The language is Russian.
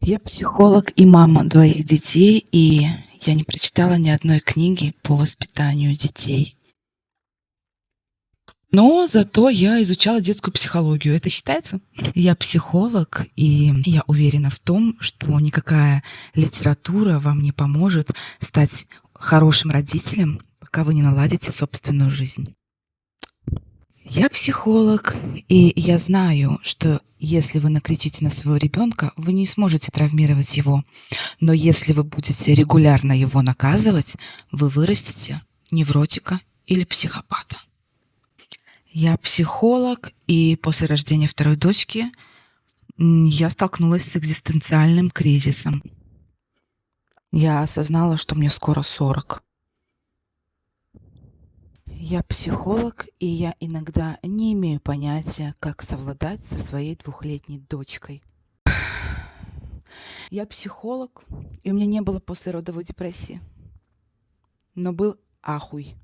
Я психолог и мама двоих детей, и я не прочитала ни одной книги по воспитанию детей. Но зато я изучала детскую психологию. Это считается? Я психолог, и я уверена в том, что никакая литература вам не поможет стать хорошим родителем, пока вы не наладите собственную жизнь. Я психолог, и я знаю, что если вы накричите на своего ребенка, вы не сможете травмировать его. Но если вы будете регулярно его наказывать, вы вырастите невротика или психопата. Я психолог, и после рождения второй дочки я столкнулась с экзистенциальным кризисом. Я осознала, что мне скоро 40. Я психолог, и я иногда не имею понятия, как совладать со своей 2-летней дочкой. Я психолог, и у меня не было послеродовой депрессии. Но был ахуй.